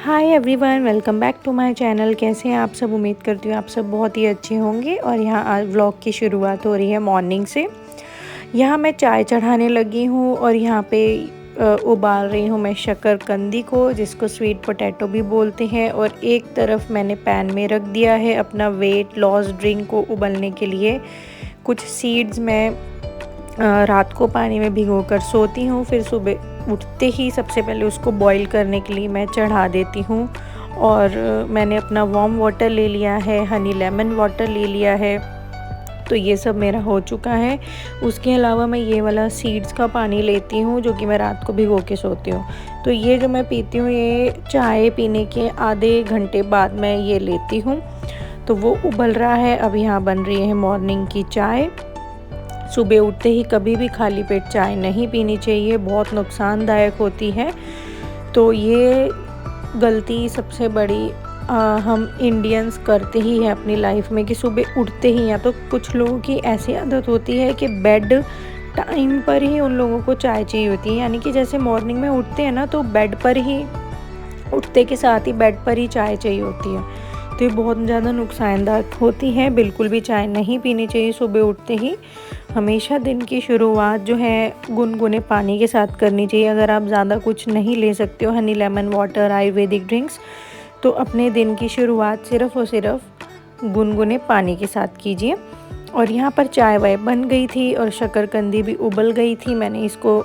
Hi everyone, welcome back to my channel. कैसे हैं आप सब? उम्मीद करती हूँ आप सब बहुत ही अच्छे होंगे। और यहाँ आज व्लॉग की शुरुआत हो रही है मॉर्निंग से। यहाँ मैं चाय चढ़ाने लगी हूँ और यहाँ पे उबाल रही हूँ मैं शकरकंदी को, जिसको स्वीट पोटैटो भी बोलते हैं। और एक तरफ मैंने पैन में रख दिया है अपना वेट लॉस ड्रिंक को उबलने के लिए। कुछ सीड्स मैं रात को पानी में भिगोकर सोती हूँ, फिर सुबह उठते ही सबसे पहले उसको बॉईल करने के लिए मैं चढ़ा देती हूँ। और मैंने अपना वार्म वाटर ले लिया है, हनी लेमन वाटर ले लिया है, तो ये सब मेरा हो चुका है। उसके अलावा मैं ये वाला सीड्स का पानी लेती हूँ जो कि मैं रात को भिगो के सोती हूँ। तो ये जो मैं पीती हूँ ये चाय पीने के आधे घंटे बाद मैं ये लेती हूँ। तो वो उबल रहा है, अब यहाँ बन रही है मॉर्निंग की चाय। सुबह उठते ही कभी भी खाली पेट चाय नहीं पीनी चाहिए, बहुत नुकसानदायक होती है। तो ये गलती सबसे बड़ी हम इंडियंस करते ही हैं अपनी लाइफ में कि सुबह उठते ही, या तो कुछ लोगों की ऐसी आदत होती है कि बेड टाइम पर ही उन लोगों को चाय चाहिए होती है। यानी कि जैसे मॉर्निंग में उठते हैं ना, तो बेड पर ही उठते के साथ ही बेड पर ही चाय चाहिए होती है। तो ये बहुत ज़्यादा नुकसानदायक होती है, बिल्कुल भी चाय नहीं पीनी चाहिए सुबह उठते ही। हमेशा दिन की शुरुआत जो है गुनगुने पानी के साथ करनी चाहिए। अगर आप ज़्यादा कुछ नहीं ले सकते हो, honey lemon water, Ayurvedic drinks, तो अपने दिन की शुरुआत सिर्फ़ और सिर्फ गुनगुने पानी के साथ कीजिए। और यहाँ पर चाय वाय बन गई थी और शकरकंदी भी उबल गई थी। मैंने इसको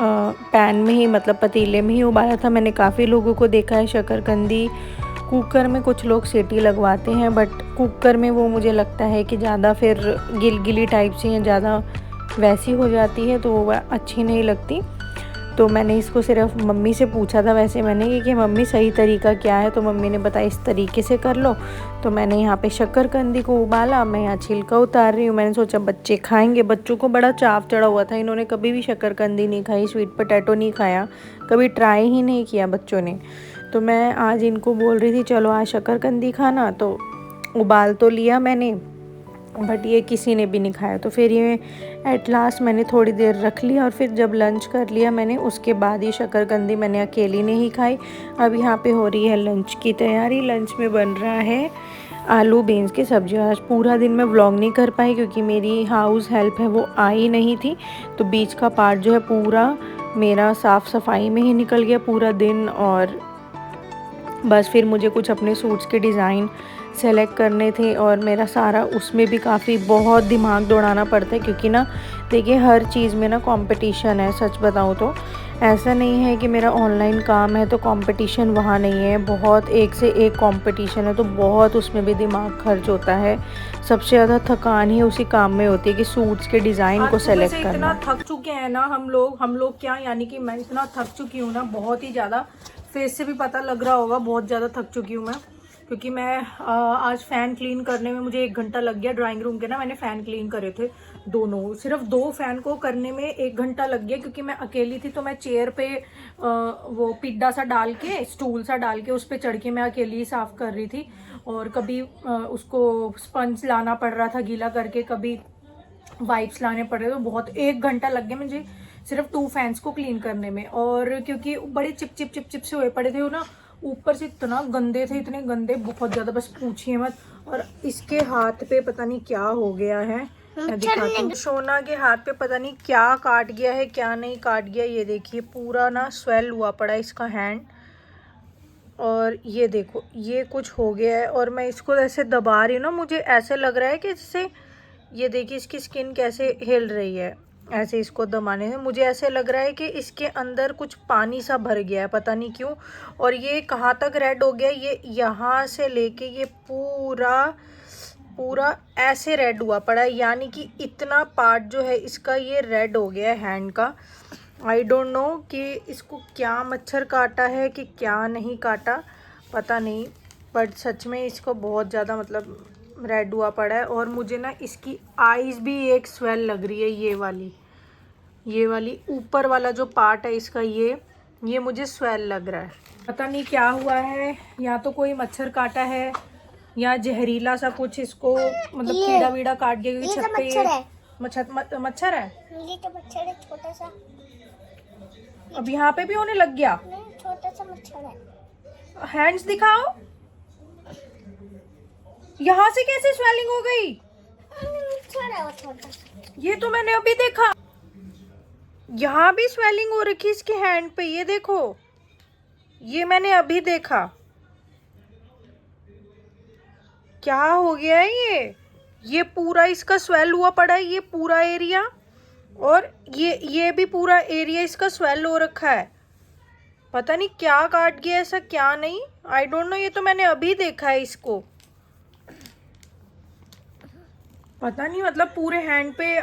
पैन में ही, मतलब पतीले में ही उबाला था। मैंने काफ़ी लोगों को देखा है शकरकंदी कुकर में, कुछ लोग सीटी लगवाते हैं, बट कुकर में वो मुझे लगता है कि ज़्यादा फिर गिली टाइप से या ज़्यादा वैसी हो जाती है, तो वो अच्छी नहीं लगती। तो मैंने इसको सिर्फ मम्मी से पूछा था वैसे मैंने कि मम्मी सही तरीका क्या है, तो मम्मी ने बताया इस तरीके से कर लो। तो मैंने यहाँ पे शकरकंदी को उबाला, मैं यहाँ छिलका उतार रही हूँ। मैंने सोचा बच्चे खाएंगे, बच्चों को बड़ा चाव चढ़ा हुआ था, इन्होंने कभी भी शकरकंदी नहीं खाई, स्वीट पोटैटो नहीं खाया, कभी ट्राई ही नहीं किया बच्चों ने। तो मैं आज इनको बोल रही थी चलो आज शकरकंदी खाना, तो उबाल तो लिया मैंने, बट ये किसी ने भी नहीं खाया। तो फिर ये एट लास्ट मैंने थोड़ी देर रख लिया, और फिर जब लंच कर लिया मैंने, उसके बाद ये शकरकंदी मैंने अकेली नहीं खाई। अब यहाँ पे हो रही है लंच की तैयारी। लंच में बन रहा है आलू बीन्स की सब्ज़ी। आज पूरा दिन मैं व्लॉग नहीं कर पाई क्योंकि मेरी हाउस हेल्प है वो आई नहीं थी, तो बीच का पार्ट जो है पूरा मेरा साफ़ सफाई में ही निकल गया पूरा दिन। और बस फिर मुझे कुछ अपने सूट्स के डिज़ाइन सेलेक्ट करने थे, और मेरा सारा उसमें भी काफ़ी बहुत दिमाग दौड़ाना पड़ता है क्योंकि ना देखिए हर चीज़ में ना कंपटीशन है। सच बताऊँ तो ऐसा नहीं है कि मेरा ऑनलाइन काम है तो कंपटीशन वहाँ नहीं है, बहुत एक से एक कंपटीशन है, तो बहुत उसमें भी दिमाग खर्च होता है। सबसे ज़्यादा थकान ही उसी काम में होती है कि सूट्स के डिज़ाइन को सेलेक्ट करना। इतना थक चुके हैं ना हम लोग क्या, यानी कि मैं इतना थक चुकी हूँ ना, बहुत ही ज़्यादा। फेस से भी पता लग रहा होगा, बहुत ज़्यादा थक चुकी हूँ मैं। क्योंकि मैं आज फ़ैन क्लीन करने में मुझे 1 घंटा लग गया। ड्राइंग रूम के ना मैंने फ़ैन क्लीन करे थे दोनों, सिर्फ 2 फ़ैन को करने में 1 घंटा लग गया। क्योंकि मैं अकेली थी तो मैं चेयर पे वो पिड्डा सा डाल के, स्टूल सा डाल के उस पर चढ़ के मैं अकेली ही साफ़ कर रही थी। और कभी उसको स्पंज लाना पड़ रहा था गीला करके, कभी वाइप्स लाने पड़ रहे, तो बहुत 1 घंटा लग गया मुझे सिर्फ 2 फैंस को क्लीन करने में। और क्योंकि बड़े चिप चिप चिप चिप से हुए पड़े थे ना, ऊपर से इतना गंदे थे, इतने गंदे बहुत ज़्यादा, बस पूछिए मत। और इसके हाथ पे पता नहीं क्या हो गया है, मैं दिखाती हूँ। सोना के हाथ पे पता नहीं क्या काट गया है, क्या नहीं काट गया। ये देखिए पूरा ना स्वेल हुआ पड़ा है इसका हैंड, और ये देखो ये कुछ हो गया है। और मैं इसको ऐसे दबा रही हूँ ना, मुझे ऐसे लग रहा है कि जैसे ये देखिए इसकी स्किन कैसे हिल रही है, ऐसे इसको दबाने से मुझे ऐसे लग रहा है कि इसके अंदर कुछ पानी सा भर गया है, पता नहीं क्यों। और ये कहाँ तक रेड हो गया, ये यहाँ से लेके ये पूरा पूरा ऐसे रेड हुआ पड़ा है। यानी कि इतना पार्ट जो है इसका ये रेड हो गया है हैंड का। आई डोंट नो कि इसको क्या मच्छर काटा है कि क्या नहीं काटा, पता नहीं, बट सच में इसको बहुत ज़्यादा मतलब रेड हुआ पड़ा है। और मुझे ना इसकी आईज़ भी एक स्वेल लग रही है, ये वाली ऊपर वाला जो पार्ट है इसका, ये मुझे स्वेल लग रहा है। पता नहीं क्या हुआ है, या तो कोई मच्छर काटा है या जहरीला सा कुछ इसको, मतलब कीड़ा वीड़ा काट गया। क्योंकि छत पे मच्छर है, ये तो मच्छर है छोटा सा। अब यहाँ पे भी होने लग गया। नहीं, छोटा सा मच्छर है। हैंड्स दिखाओ। यहाँ से कैसे स्वेलिंग हो गई? मच्छर है वो छोटा सा। ये तो मैंने अभी देखा। यहाँ भी स्वेलिंग हो रखी इसके हैंड पे, ये देखो, ये मैंने अभी देखा। क्या हो गया है ये पूरा इसका स्वेल हुआ पड़ा है, ये पूरा एरिया, और ये भी पूरा एरिया इसका स्वेल हो रखा है। पता नहीं क्या काट गया ऐसा, क्या नहीं, आई डोंट नो। ये तो मैंने अभी देखा है इसको। पता नहीं, मतलब पूरे हैंड पे,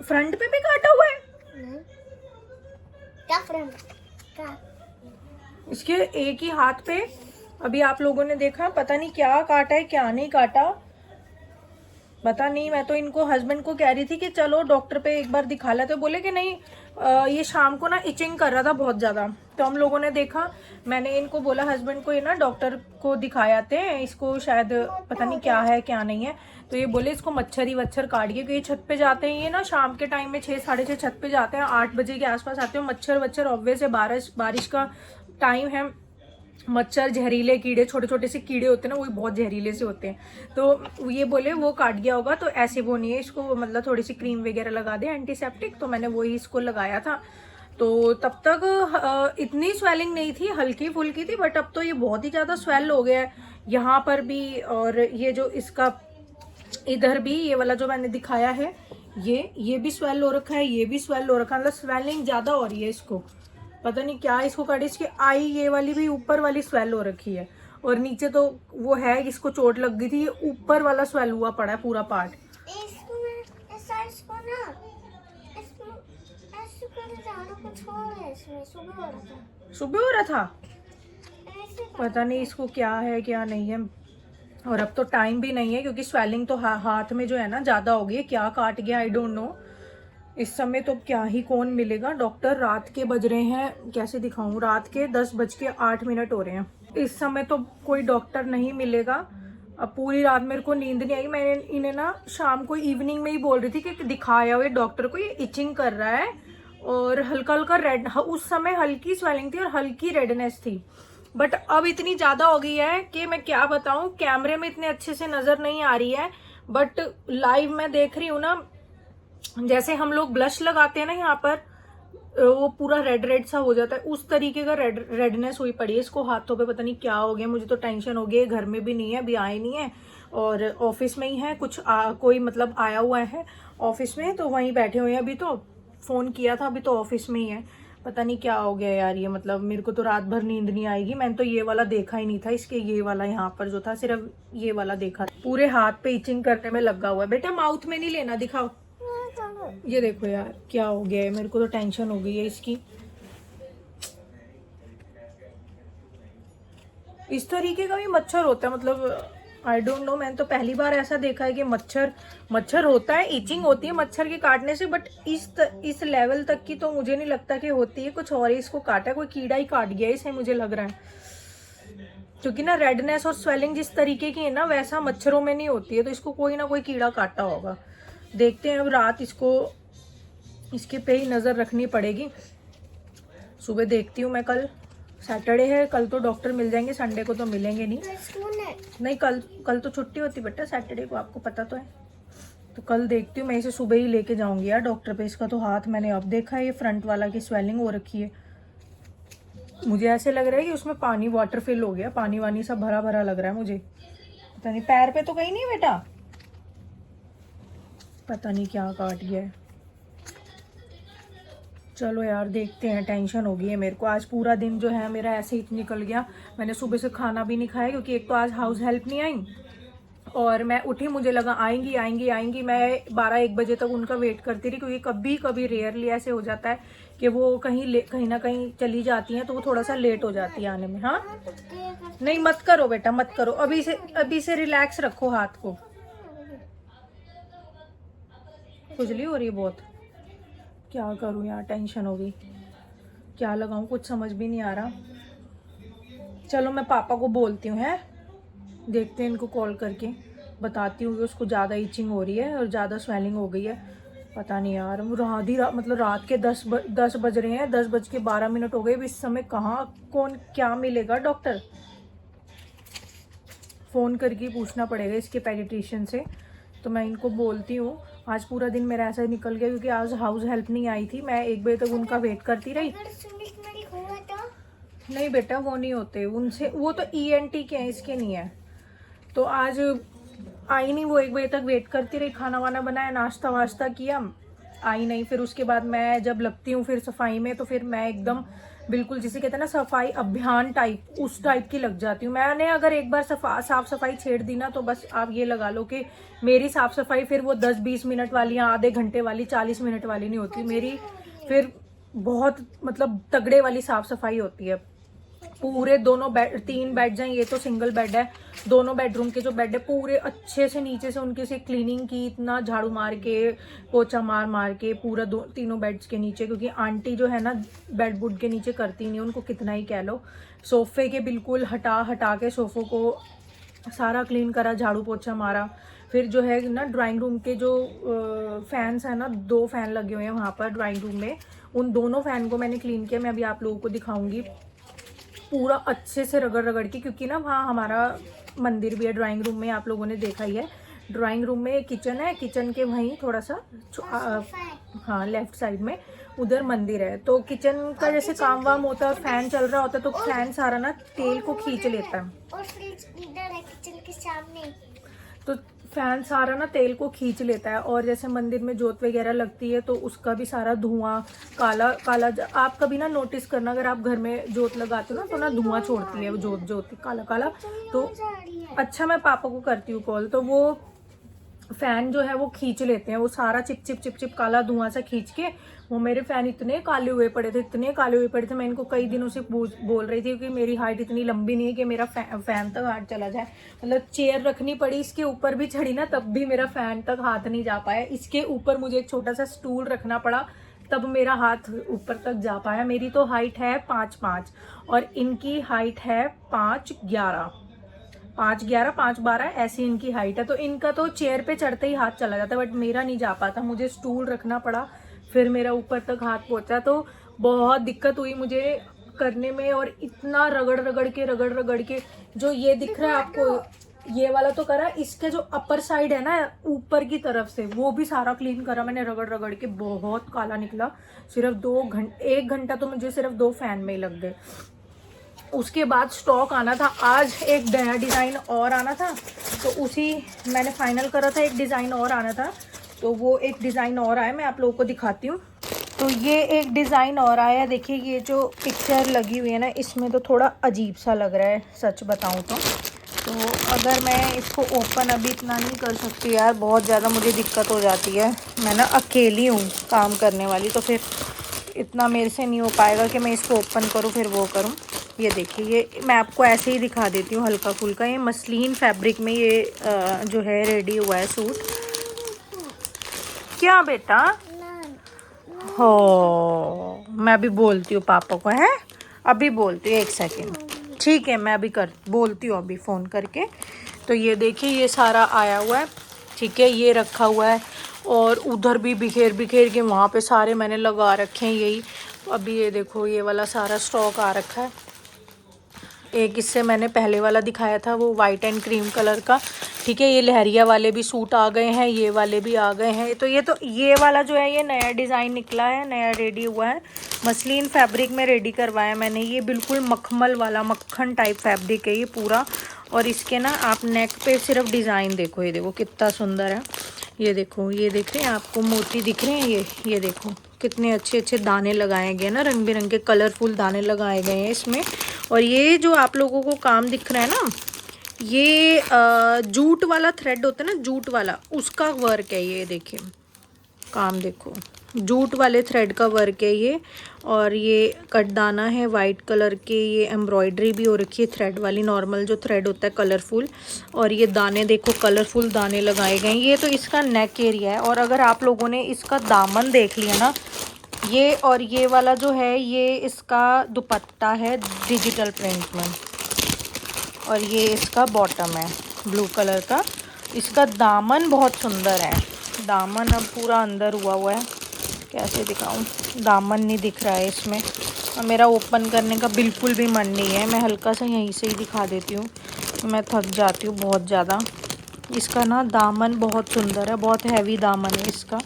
फ्रंट पे भी काटा हुआ है। नहीं, क्या फ्रेंड क्या? इसके एक ही हाथ पे अभी आप लोगों ने देखा, पता नहीं क्या काटा है क्या नहीं काटा, पता नहीं। मैं तो इनको, हस्बैंड को कह रही थी कि चलो डॉक्टर पे एक बार दिखा लेते, बोले कि नहीं, ये शाम को ना इचिंग कर रहा था बहुत ज़्यादा। तो हम लोगों ने देखा, मैंने इनको बोला हस्बैंड को, ये ना डॉक्टर को दिखाते हैं, इसको शायद पता नहीं क्या है क्या नहीं है। तो ये बोले इसको मच्छर ही वच्छर काट गया, क्योंकि छत पे जाते हैं ये ना शाम के टाइम में 6 साढ़े 6 छत पे जाते हैं, 8 बजे के आसपास आते हैं। मच्छर वच्छर ऑब्वियस है, बारिश का टाइम है, मच्छर जहरीले कीड़े, छोटे छोटे से कीड़े होते हैं ना, वो बहुत जहरीले से होते हैं। तो ये बोले वो काट गया होगा, तो ऐसे वो नहीं है, इसको मतलब थोड़ी सी क्रीम वगैरह लगा दे एंटीसेप्टिक। तो मैंने वही इसको लगाया था। तो तब तक इतनी स्वेलिंग नहीं थी, हल्की फुल्की थी, बट अब तो ये बहुत ही ज़्यादा स्वेल हो गया है यहाँ पर भी। और ये जो इसका इधर भी, ये वाला जो मैंने दिखाया है, ये भी स्वेल हो रखा है, ये भी स्वेल हो रखा है, मतलब स्वेलिंग ज़्यादा हो रही है इसको। पता नहीं क्या इसको काटे। इसकी आई ये वाली भी ऊपर वाली स्वेल हो रखी है, और नीचे तो वो है, इसको चोट लग गई थी, ये ऊपर वाला स्वेल हुआ पड़ा है पूरा पार्ट। सुबह हो रहा था, पता नहीं इसको क्या है क्या नहीं है। और अब तो टाइम भी नहीं है, क्योंकि स्वेलिंग तो हाथ में जो है ना ज़्यादा हो गई है। क्या काट गया आई डोंट नो। इस समय तो क्या ही कौन मिलेगा डॉक्टर। रात के बज रहे हैं, कैसे दिखाऊं, रात के 10:08 हो रहे हैं। इस समय तो कोई डॉक्टर नहीं मिलेगा। अब पूरी रात मेरे को नींद नहीं आई। मैंने इन्हें ना शाम को इवनिंग में ही बोल रही थी कि दिखाया हुए डॉक्टर को, ये इचिंग कर रहा है, और हल्का हल्का रेड, उस समय हल्की स्वेलिंग थी और हल्की रेडनेस थी, बट अब इतनी ज़्यादा हो गई है कि मैं क्या बताऊं। कैमरे में इतने अच्छे से नज़र नहीं आ रही है, बट लाइव मैं देख रही हूँ ना, जैसे हम लोग ब्लश लगाते हैं ना यहाँ पर, वो पूरा रेड रेड सा हो जाता है, उस तरीके का रेडनेस हुई पड़ी है इसको हाथों पे। पता नहीं क्या हो गया, मुझे तो टेंशन हो गई। घर में भी नहीं है, अभी आए नहीं है, और ऑफिस में ही है। कुछ कोई मतलब आया हुआ है ऑफिस में, तो वहीं बैठे हुए हैं। अभी तो फ़ोन किया था, अभी तो ऑफिस में ही है। पता नहीं क्या हो गया यार, ये मतलब मेरे को तो रात भर नींद नहीं आएगी। मैंने तो ये वाला देखा ही नहीं था, इसके ये वाला यहाँ पर जो था, सिर्फ ये वाला देखा। पूरे हाथ पे इचिंग करने में लगा हुआ है। बेटा माउथ में नहीं लेना, दिखाओ। ये देखो यार क्या हो गया है, मेरे को तो टेंशन हो गई है इसकी। इस तरीके का भी मच्छर होता है, मतलब आई डोंट नो। मैंने तो पहली बार ऐसा देखा है कि मच्छर होता है, इचिंग होती है मच्छर के काटने से, बट इस लेवल तक की तो मुझे नहीं लगता कि होती है। कुछ और ही इसको काटा है, कोई कीड़ा ही काट गया इसे, मुझे लग रहा है। क्योंकि ना रेडनेस और स्वेलिंग जिस तरीके की है ना, वैसा मच्छरों में नहीं होती है, तो इसको कोई ना कोई कीड़ा काटा होगा। देखते हैं, अब रात इसके पे ही नज़र रखनी पड़ेगी। सुबह देखती हूँ मैं। कल सैटरडे है, कल तो डॉक्टर मिल जाएंगे, संडे को तो मिलेंगे नहीं। नहीं, कल तो छुट्टी होती बेटा, सैटरडे को, आपको पता तो है। तो कल देखती हूँ, मैं इसे सुबह ही लेके जाऊंगी यार डॉक्टर पे। इसका तो हाथ मैंने अब देखा है, ये फ्रंट वाला की स्वेलिंग हो रखी है। मुझे ऐसे लग रहा है कि उसमें पानी वाटर फिल हो गया, पानी वानी सब भरा भरा लग रहा है मुझे। पता नहीं, पैर पे तो कहीं नहीं बेटा, पता नहीं क्या काट गया है। चलो यार देखते हैं, टेंशन हो गई है मेरे को। आज पूरा दिन जो है मेरा ऐसे ही निकल गया। मैंने सुबह से खाना भी नहीं खाया, क्योंकि एक तो आज हाउस हेल्प नहीं आई, और मैं उठी, मुझे लगा आएंगी। मैं 12-1 बजे तक उनका वेट करती रही, क्योंकि कभी कभी रेयरली ऐसे हो जाता है कि वो कहीं ना कहीं चली जाती हैं, तो वो थोड़ा सा लेट हो जाती है आने में। हाँ नहीं, मत करो बेटा, मत करो। अभी से रिलैक्स रखो हाथ को। खुजली हो रही है बहुत, क्या करूँ यार, टेंशन हो गई। क्या लगाऊं, कुछ समझ भी नहीं आ रहा। चलो मैं पापा को बोलती हूँ, है, देखते हैं, इनको कॉल करके बताती हूँ कि उसको ज़्यादा इचिंग हो रही है और ज़्यादा स्वेलिंग हो गई है। पता नहीं यार, मतलब रात के 10 बज रहे हैं, 10:12 हो गए। इस समय कहाँ कौन क्या मिलेगा डॉक्टर, फ़ोन करके पूछना पड़ेगा इसके पेडिट्रिशियन से। तो मैं इनको बोलती हूँ। आज पूरा दिन मेरा ऐसा ही निकल गया क्योंकि आज हाउस हेल्प नहीं आई थी। मैं 1 बजे तक उनका वेट करती रही। नहीं बेटा, वो नहीं होते उनसे, वो तो ENT के हैं, इसके नहीं है। तो आज आई नहीं वो, 1 बजे तक वेट करती रही, खाना वाना बनाया, नाश्ता वाश्ता किया, आई नहीं। फिर उसके बाद मैं जब लगती हूँ फिर सफाई में, तो फिर मैं एकदम बिल्कुल जिसे कहते हैं ना सफाई अभियान टाइप, उस टाइप की लग जाती हूँ। मैंने अगर एक बार साफ सफाई छेड़ दी ना, तो बस आप ये लगा लो कि मेरी साफ सफाई फिर वो 10-20 मिनट वाली या आधे घंटे वाली 40 मिनट वाली नहीं होती मेरी, फिर बहुत मतलब तगड़े वाली साफ सफाई होती है। पूरे दोनों बेड, 3 बेड्स हैं, ये तो सिंगल बेड है। दोनों बेडरूम के जो बेड है पूरे अच्छे से नीचे से उनके से क्लीनिंग की, इतना झाड़ू मार के पोछा मार के पूरा तीनों बेड्स के नीचे, क्योंकि आंटी जो है ना बेड बुड के नीचे करती नहीं, उनको कितना ही कह लो। सोफे के बिल्कुल हटा के सोफों को सारा क्लीन करा, झाड़ू पोछा मारा। फिर जो है ना ड्राइंग रूम के जो फैंस है ना, 2 फैन लगे हुए हैं वहाँ पर ड्राइंग रूम में, उन दोनों फैन को मैंने क्लीन किया। मैं अभी आप लोगों को दिखाऊंगी पूरा अच्छे से रगड़ के, क्योंकि ना वहाँ हमारा मंदिर भी है ड्राइंग रूम में, आप लोगों ने देखा ही है। ड्राइंग रूम में किचन है, किचन के वहीं थोड़ा सा हाँ लेफ्ट साइड में उधर मंदिर है। तो किचन का जैसे काम वाम होता है, फैन चल रहा होता है, तो फैन सारा ना तेल को खींच लेता है। और फ्रिज इधर है किचन के सामने, तो फैन सारा ना तेल को खींच लेता है। और जैसे मंदिर में जोत वगैरह लगती है तो उसका भी सारा धुआं काला आप कभी ना नोटिस करना, अगर आप घर में जोत लगाते हो ना तो ना धुआं छोड़ती है वो जोत काला। तो अच्छा, मैं पापा को करती हूँ कॉल, तो वो फैन जो है वो खींच लेते हैं, वो सारा चिप काला धुआं सा खींच के। वो मेरे फैन इतने काले हुए पड़े थे, मैं इनको कई दिनों से बोल रही थी कि मेरी हाइट इतनी लंबी नहीं है कि मेरा फैन तक हाथ चला जाए। मतलब चेयर रखनी पड़ी, इसके ऊपर भी चढ़ी ना तब भी मेरा फैन तक हाथ नहीं जा पाया। इसके ऊपर मुझे एक छोटा सा स्टूल रखना पड़ा, तब मेरा हाथ ऊपर तक जा पाया। मेरी तो हाइट है 5'5" और इनकी हाइट है 5'11", 5'12" ऐसी इनकी हाइट है। तो इनका तो चेयर पे चढ़ते ही हाथ चला जाता है, बट मेरा नहीं जा पाता, मुझे स्टूल रखना पड़ा, फिर मेरा ऊपर तक हाथ पहुंचा। तो बहुत दिक्कत हुई मुझे करने में। और इतना रगड़ के जो ये दिख रहा है आपको, ये वाला तो करा, इसके जो अपर साइड है ना ऊपर की तरफ से, वो भी सारा क्लीन करा मैंने रगड़ के। बहुत काला निकला। सिर्फ 1 घंटा तो मुझे सिर्फ 2 फैन में ही लग गए। उसके बाद स्टॉक आना था, आज एक नया डिज़ाइन और आना था, तो उसी मैंने फाइनल करा था, एक डिज़ाइन और आना था, तो वो एक डिज़ाइन और आया, मैं आप लोगों को दिखाती हूँ। तो ये एक डिज़ाइन और आया, देखिए ये जो पिक्चर लगी हुई है ना, इसमें तो थोड़ा अजीब सा लग रहा है सच बताऊँ तो अगर मैं इसको ओपन अभी इतना नहीं कर सकती यार, बहुत ज़्यादा मुझे दिक्कत हो जाती है। मैं ना अकेली हूँ काम करने वाली, तो फिर इतना मेरे से नहीं हो पाएगा कि मैं इसको ओपन करूँ फिर वो करूँ। ये देखिए, ये मैं आपको ऐसे ही दिखा देती हूँ हल्का फुल्का। ये मसलिन फैब्रिक में ये जो है रेडी हुआ है सूट। क्या बेटा हो, मैं अभी बोलती हूँ पापा को, है अभी बोलती हूँ, 1 सेकेंड, ठीक है मैं अभी बोलती हूँ अभी फ़ोन करके। तो ये देखिए ये सारा आया हुआ है, ठीक है, ये रखा हुआ है। और उधर भी बिखेर के वहाँ पे सारे मैंने लगा रखे हैं यही। अभी ये देखो ये वाला सारा स्टॉक आ रखा है। एक इससे मैंने पहले वाला दिखाया था वो वाइट एंड क्रीम कलर का, ठीक है। ये लहरिया वाले भी सूट आ गए हैं, ये वाले भी आ गए हैं। तो ये वाला जो है ये नया डिज़ाइन निकला है, नया रेडी हुआ है, मसलिन फैब्रिक में रेडी करवाया मैंने। ये बिल्कुल मखमल वाला मक्खन टाइप फैब्रिक है ये पूरा। और इसके ना आप नेक पे सिर्फ डिज़ाइन देखो, ये देखो कितना सुंदर है। ये देखो, ये देख रहे हैं आपको मोती दिख रहे हैं, ये देखो कितने अच्छे दाने लगाए गए ना, रंग बिरंगे कलरफुल दाने लगाए गए हैं इसमें। और ये जो आप लोगों को काम दिख रहा है ना, ये जूट वाला थ्रेड होता है ना, जूट वाला, उसका वर्क है ये। देखिए काम देखो, जूट वाले थ्रेड का वर्क है ये। और ये कटदाना है वाइट कलर के, ये एम्ब्रॉयडरी भी हो रखी है थ्रेड वाली, नॉर्मल जो थ्रेड होता है कलरफुल। और ये दाने देखो कलरफुल दाने लगाए गए हैं। ये तो इसका नेक एरिया है। और अगर आप लोगों ने इसका दामन देख लिया ना, ये और ये वाला जो है ये इसका दुपट्टा है डिजिटल प्रिंट में, और ये इसका बॉटम है ब्लू कलर का। इसका दामन बहुत सुंदर है, दामन अब पूरा अंदर हुआ हुआ है, कैसे दिखाऊं, दामन नहीं दिख रहा है इसमें। और मेरा ओपन करने का बिल्कुल भी मन नहीं है, मैं हल्का सा यहीं से ही दिखा देती हूँ, मैं थक जाती हूँ बहुत ज़्यादा। इसका ना दामन बहुत सुंदर है, बहुत हैवी दामन है इसका।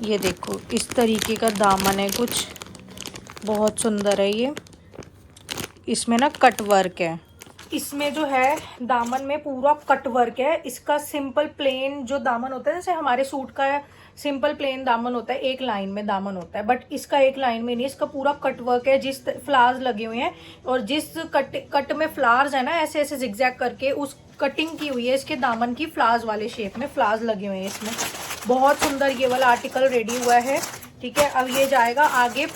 ये देखो इस तरीके का दामन है कुछ, बहुत सुंदर है ये। इसमें ना कट वर्क है, इसमें जो है दामन में पूरा कट वर्क है। इसका सिंपल प्लेन जो दामन होता है, जैसे हमारे सूट का सिंपल प्लेन दामन होता है, एक लाइन में दामन होता है, बट इसका एक लाइन में नहीं, इसका पूरा कट वर्क है। जिस फ्लावर्स लगे हुए हैं और जिस कट में फ्लावर्स है ना, ऐसे ऐसे जिगजैग करके उस कटिंग की हुई है इसके दामन की, फ्लावर्स वाले शेप में फ्लावर्स लगे हुए हैं इसमें। बहुत सुंदर ये वाला आर्टिकल रेडी हुआ है। ठीक है, अब ये जाएगा आगे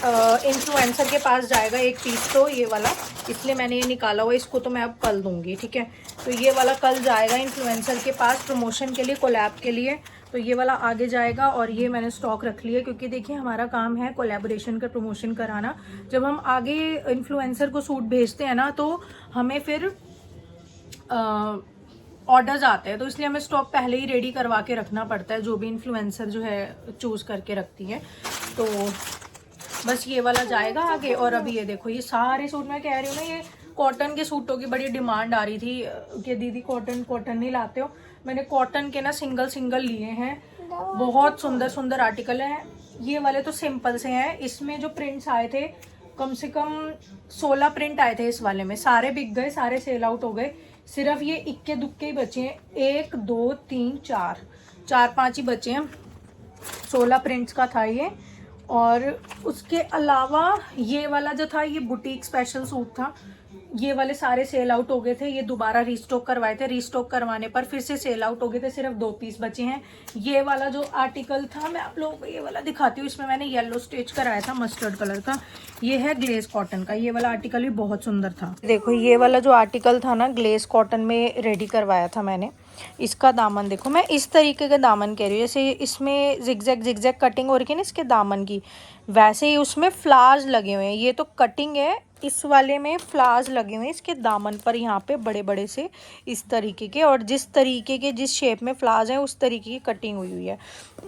इन्फ्लुएंसर के पास जाएगा एक पीस, तो ये वाला इसलिए मैंने ये निकाला हुआ, इसको तो मैं अब कल दूंगी। ठीक है, तो ये वाला कल जाएगा इन्फ्लुएंसर के पास प्रमोशन के लिए, कोलैब के लिए, तो ये वाला आगे जाएगा। और ये मैंने स्टॉक रख लिया क्योंकि देखिए हमारा काम है कोलैबोरेशन का प्रमोशन कराना। जब हम आगे इन्फ्लुएंसर को सूट भेजते हैं ना, तो हमें फिर ऑर्डर्स आते हैं, तो इसलिए हमें स्टॉक पहले ही रेडी करवा के रखना पड़ता है, जो भी इन्फ्लुएंसर जो है चूज़ करके रखती है। तो बस ये वाला जाएगा आगे। और अभी ये देखो, ये सारे सूट मैं कह रही हूँ ना, ये कॉटन के सूटों की बड़ी डिमांड आ रही थी कि दीदी कॉटन नहीं लाते हो। मैंने कॉटन के ना सिंगल लिए हैं, बहुत सुंदर सुंदर आर्टिकल हैं। ये वाले तो सिंपल से हैं, इसमें जो प्रिंट्स आए थे कम से कम 16 प्रिंट आए थे इस वाले में, सारे बिक गए, सारे सेल आउट हो गए। सिर्फ ये इक्के दुक्के ही बचे हैं, 1 2 3 4 5 ही बचे हैं। 16 प्रिंट्स का था ये। और उसके अलावा ये वाला जो था, ये बुटीक स्पेशल सूट था, ये वाले सारे सेल आउट हो गए थे, ये दोबारा रीस्टॉक करवाए थे, रीस्टॉक करवाने पर फिर से सेल आउट हो गए थे, सिर्फ 2 पीस बचे हैं। ये वाला जो आर्टिकल था, मैं आप लोगों को ये वाला दिखाती हूँ, इसमें मैंने येलो स्टिच कराया था मस्टर्ड कलर का, ये है ग्लेज कॉटन का। ये वाला आर्टिकल भी बहुत सुंदर था। देखो ये वाला जो आर्टिकल था ना, ग्लेज कॉटन में रेडी करवाया था मैंने। इसका दामन देखो, मैं इस तरीके का दामन कह रही हूँ, जैसे इसमें जिगजैग कटिंग हो रही है ना इसके दामन की, वैसे ही उसमें फ्लावर्स लगे हुए हैं। ये तो कटिंग है, इस वाले में फ्लावर्स लगे हुए हैं इसके दामन पर, यहाँ पे बड़े बड़े से इस तरीके के, और जिस तरीके के जिस शेप में फ्लावर्स हैं उस तरीके की कटिंग हुई है।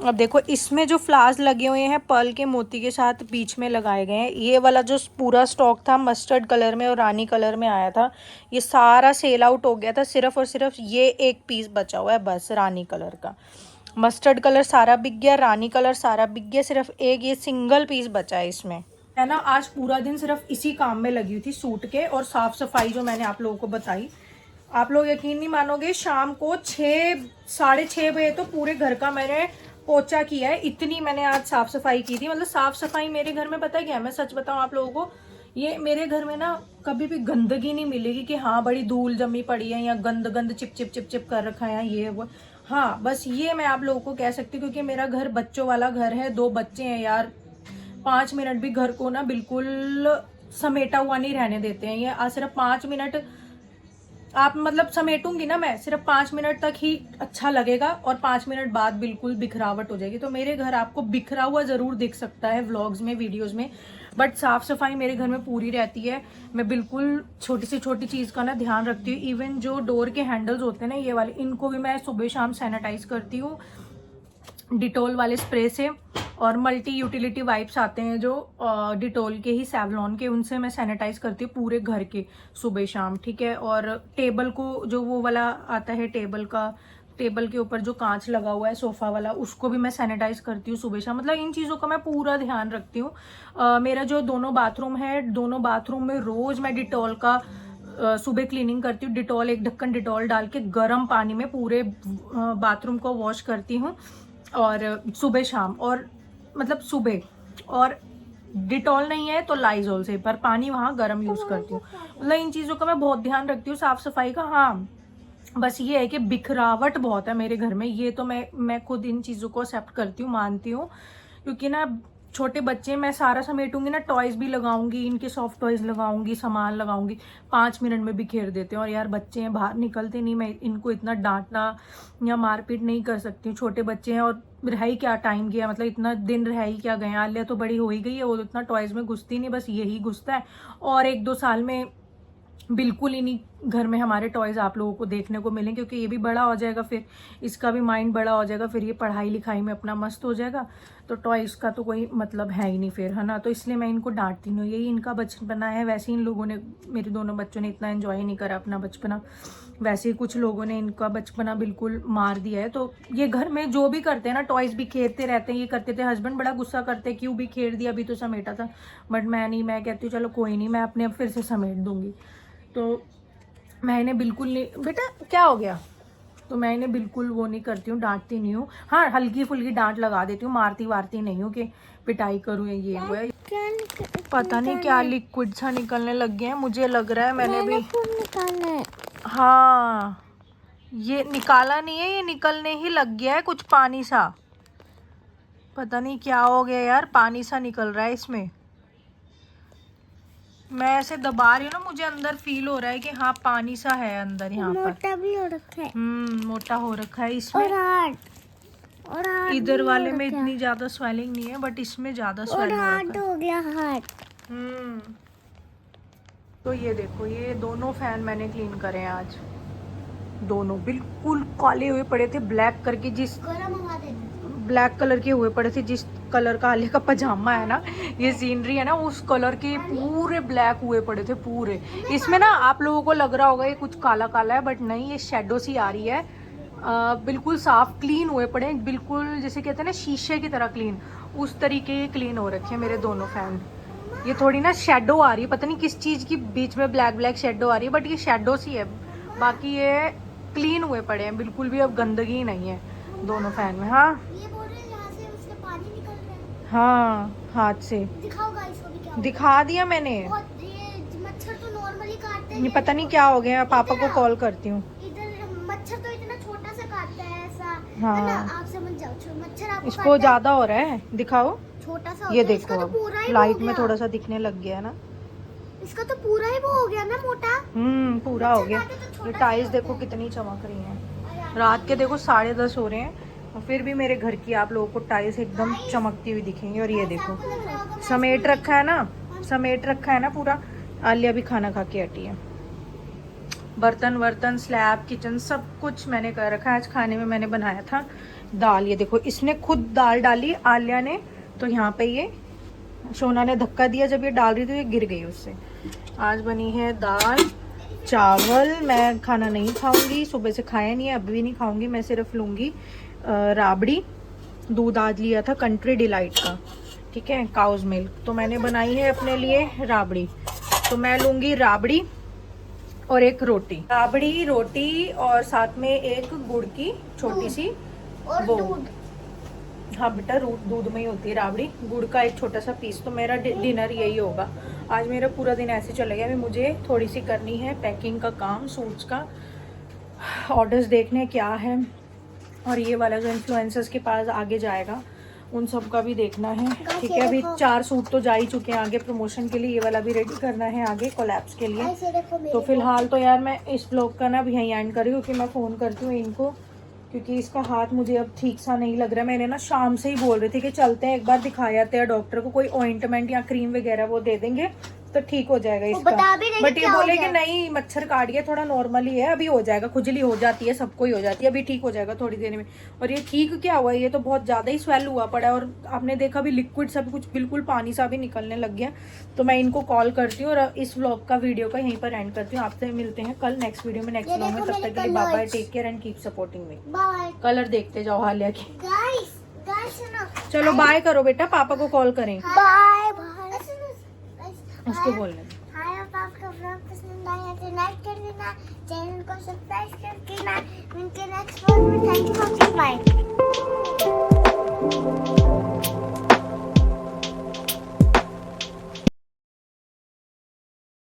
अब देखो इसमें जो फ्लावर्स लगे हुए हैं पर्ल के मोती के साथ बीच में लगाए गए हैं। ये वाला जो पूरा स्टॉक था मस्टर्ड कलर में और रानी कलर में आया था, ये सारा सेल आउट हो गया था, सिर्फ और सिर्फ ये एक पीस बचा हुआ है बस, रानी कलर का। मस्टर्ड कलर सारा बिक गया, रानी कलर सारा बिक गया, सिर्फ एक ये सिंगल पीस बचा है इसमें। है ना, आज पूरा दिन सिर्फ इसी काम में लगी हुई थी, सूट के और साफ सफाई जो मैंने आप लोगों को बताई। आप लोग यकीन नहीं मानोगे, शाम को 6 साढ़े 6 बजे तो पूरे घर का मैंने पोछा किया है, इतनी मैंने आज साफ सफाई की थी। मतलब साफ सफाई मेरे घर में पता है क्या है, मैं सच बताऊं आप लोगों को, ये मेरे घर में ना कभी भी गंदगी नहीं मिलेगी कि हाँ बड़ी धूल जमी पड़ी है या गंद चिप कर रखा है ये वो। हाँ बस ये मैं आप लोगों को कह सकती हूँ, क्योंकि मेरा घर बच्चों वाला घर है, 2 बच्चे हैं यार, 5 मिनट भी घर को ना बिल्कुल समेटा हुआ नहीं रहने देते हैं। ये सिर्फ 5 मिनट आप मतलब समेटूंगी ना मैं, सिर्फ 5 मिनट तक ही अच्छा लगेगा और 5 मिनट बाद बिल्कुल बिखरावट हो जाएगी। तो मेरे घर आपको बिखरा हुआ ज़रूर दिख सकता है व्लॉग्स में, वीडियोस में, बट साफ़ सफाई मेरे घर में पूरी रहती है। मैं बिल्कुल छोटी से छोटी चीज़ का ना ध्यान रखती हूँ। इवन जो डोर के हैंडल्स होते हैं ना ये वाले, इनको भी मैं सुबह शाम सैनिटाइज करती हूँ डिटॉल वाले स्प्रे से, और मल्टी यूटिलिटी वाइप्स आते हैं जो डिटॉल के ही, सैवलॉन के, उनसे मैं सैनिटाइज करती हूँ पूरे घर के सुबह शाम। ठीक है, और टेबल को जो वो वाला आता है टेबल के ऊपर जो कांच लगा हुआ है सोफा वाला, उसको भी मैं सैनिटाइज करती हूँ सुबह शाम। मतलब इन चीज़ों का मैं पूरा ध्यान रखती हूँ। मेरा जो दोनों बाथरूम है, दोनों बाथरूम में रोज़ मैं डिटॉल का सुबह क्लीनिंग करती हूँ। डिटॉल, एक ढक्कन डिटॉल डाल के गर्म पानी में पूरे बाथरूम को वॉश करती हूँ, और सुबह शाम, और मतलब सुबह, और डिटॉल नहीं है तो लाइजोल से, पर पानी वहाँ गर्म यूज़ करती हूँ। मतलब इन चीज़ों का मैं बहुत ध्यान रखती हूँ, साफ़ सफाई का। हाँ बस ये है कि बिखरावट बहुत है मेरे घर में, ये तो मैं खुद इन चीज़ों को एक्सेप्ट करती हूँ, मानती हूँ, क्योंकि ना छोटे बच्चे, मैं सारा समेटूंगी ना, टॉयज़ भी लगाऊंगी, इनके सॉफ्ट टॉयज़ लगाऊंगी, सामान लगाऊंगी, 5 मिनट में बिखेर देते हैं। और यार बच्चे हैं, बाहर निकलते नहीं, मैं इनको इतना डांटना या मारपीट नहीं कर सकती हूँ, छोटे बच्चे हैं। और रहाई क्या टाइम गया, मतलब इतना दिन रहाई क्या गए, आलिया तो बड़ी हो ही गई है, वो इतना टॉयज़ में घुसती नहीं, बस यही घुसता है। और 1-2 साल में बिल्कुल ही नहीं घर में हमारे टॉयज़ आप लोगों को देखने को मिलें, क्योंकि ये भी बड़ा हो जाएगा, फिर इसका भी माइंड बड़ा हो जाएगा, फिर ये पढ़ाई लिखाई में अपना मस्त हो जाएगा, तो टॉयज़ का तो कोई मतलब है ही नहीं फिर, है ना। तो इसलिए मैं इनको डांटती नहीं हूँ, यही इनका बचपना है। वैसे इन लोगों ने, मेरे दोनों बच्चों ने इतना एंजॉय नहीं करा अपना बचपना, वैसे ही कुछ लोगों ने इनका बचपना बिल्कुल मार दिया है। तो ये घर में जो भी करते हैं ना, टॉयज़ भी खेलते रहते हैं, ये करते थे। हस्बैंड बड़ा गुस्सा करते हैं, क्यों भी खेल दिया, अभी तो समेटा था, बट मैं नहीं, मैं कहती हूँ चलो कोई नहीं, मैं अपने अब फिर से समेट दूँगी। तो मैं इन्हें बिल्कुल नहीं, बेटा क्या हो गया, तो मैं इन्हें बिल्कुल वो नहीं करती हूँ, डांटती नहीं हूँ। हाँ, हल्की फुल्की डांट लगा देती हूँ, मारती वारती नहीं हूँ कि पिटाई करूँ ये वो है। पता नहीं क्या लिक्विड सा निकलने लग गया है, मुझे लग रहा है मैंने भी निकालना है। हाँ, ये निकाला नहीं है, ये निकलने ही लग गया है कुछ पानी सा, पता नहीं क्या हो गया यार, पानी सा निकल रहा है इसमें। मैं ऐसे दबा रही हूँ ना, मुझे अंदर फील हो रहा है कि हाँ पानी सा है अंदर यहाँ पर। मोटा भी हो रखा है। मोटा हो रखा है इसमें। और इधर वाले में इतनी ज्यादा स्वेलिंग नहीं है, बट इसमें ज्यादा स्वेलिंग हो गया हार्ट। तो ये देखो, ये दोनों फैन मैंने क्लीन करे हैं आज, दोनों बिल्कुल काले हुए पड़े थे, ब्लैक करके, जिस ब्लैक कलर के हुए पड़े थे, जिस कलर का आलिया का पजामा है ना, ये सीनरी है ना, उस कलर के पूरे ब्लैक हुए पड़े थे पूरे। इसमें ना आप लोगों को लग रहा होगा ये कुछ काला काला है, बट नहीं, ये शेडो सी आ रही है। बिल्कुल साफ क्लीन हुए पड़े हैं, बिल्कुल जैसे कहते हैं ना शीशे की तरह क्लीन, उस तरीके के क्लीन हो रखे हैं मेरे दोनों फैन। ये थोड़ी ना शेडो आ रही है, पता नहीं किस चीज़ की बीच में ब्लैक ब्लैक शेडो आ रही है, बट ये शेडो सी है, बाकी ये क्लीन हुए पड़े हैं, बिल्कुल भी अब गंदगी नहीं है दोनों फैन में। हाँ, हाँ, हाथ से दिखाओ गाइस को भी क्या दिखा दिया मैंने। ये मच्छर तो नॉर्मली काटते हैं, ये पता नहीं क्या हो गया, पापा को कॉल करती हूँ। इधर मच्छर तो इतना छोटा सा काटता है ऐसा, हाँ, है ना, आप समझ जाओ, मच्छर आपको इसको ज्यादा हो रहा है, दिखाओ। छोटा सा ये होता है, इसका देखो, तो पूरा ही लाइट हो में गया। थोड़ा सा दिखने लग गया है ना, इसका तो पूरा ही वो हो गया ना मोटा। पूरा हो गया। काटे तो छोटा ये सा टाइल्स होता देखो है। कितनी चमक रही हैं, रात के देखो 10:30 हो रहे हैं, और फिर भी मेरे घर की आप लोगों को टाइल्स एकदम चमकती हुई दिखेंगी। और ये देखो, समेट रखा है ना, समेट रखा है ना पूरा। आलिया भी खाना खा के हटी है, बर्तन वर्तन, स्लैब, किचन, सब कुछ मैंने कर रखा है। आज खाने में मैंने बनाया था दाल, ये देखो, इसने खुद दाल डाली आलिया ने, तो यहाँ पे ये सोना ने धक्का दिया जब ये डाल रही थी, ये गिर गई उससे। आज बनी है दाल चावल, मैं खाना नहीं खाऊंगी, सुबह से खाया नहीं है, अभी भी नहीं खाऊंगी, मैं सिर्फ लूँगी राबड़ी। दूध आज लिया था कंट्री डिलाइट का, ठीक है, काउज मिल्क, तो मैंने बनाई है अपने लिए राबड़ी। तो मैं लूँगी राबड़ी और एक रोटी, राबड़ी रोटी, और साथ में एक गुड़ की छोटी सी और वो, दूध। हाँ बेटा, दूध में ही होती है राबड़ी, गुड़ का एक छोटा सा पीस। तो मेरा डिनर यही होगा आज, मेरा पूरा दिन ऐसे चलेगा। अभी मुझे थोड़ी सी करनी है पैकिंग का काम, सूट्स का ऑर्डर्स देखने क्या है, और ये वाला जो इन्फ्लुएंसर्स के पास आगे जाएगा उन सब का भी देखना है, ठीक है। अभी 4 सूट तो जा ही चुके हैं आगे प्रमोशन के लिए, ये वाला भी रेडी करना है आगे कोलैप्स के लिए। तो फिलहाल तो यार मैं इस ब्लॉग का ना भी यहीं एंड कर रही हूँ, क्योंकि मैं फ़ोन करती हूँ इनको, क्योंकि इसका हाथ मुझे अब ठीक सा नहीं लग रहा। मैंने ना शाम से ही बोल रही थी कि चलते हैं एक बार दिखा आते हैं डॉक्टर को, कोई ऑइंटमेंट या क्रीम वगैरह वो दे देंगे तो ठीक हो जाएगा इसका। बट ये बोले कि नहीं, मच्छर काट गया, थोड़ा नॉर्मल ही है, अभी हो जाएगा, खुजली हो जाती है, सबको ही हो जाती है, अभी ठीक हो जाएगा थोड़ी देर में। और ये ठीक क्या हुआ, ये तो बहुत ज़्यादा ही स्वेल हुआ पड़ा है, और आपने देखा भी लिक्विड सब कुछ बिल्कुल पानी सा भी निकलने लग गया। तो मैं इनको कॉल करती हूँ और इस व्लॉग का वीडियो का यहीं पर एंड करती हूँ। आपसे मिलते हैं कल नेक्स्ट वीडियो में, नेक्स्ट व्लॉग में। तब तक के लिए bye bye, take care and keep supporting me. Colour देखते जाओ हालिया की। चलो बाय करो बेटा, पापा को कॉल करें, बाय बाय। उसको बोलने। आपका व्लॉग पसंद आया तो लाइक कर देना, चैनल को सब्सक्राइब कर देना। मिलते हैं नेक्स्ट व्लॉग में। Thank you for watching, bye.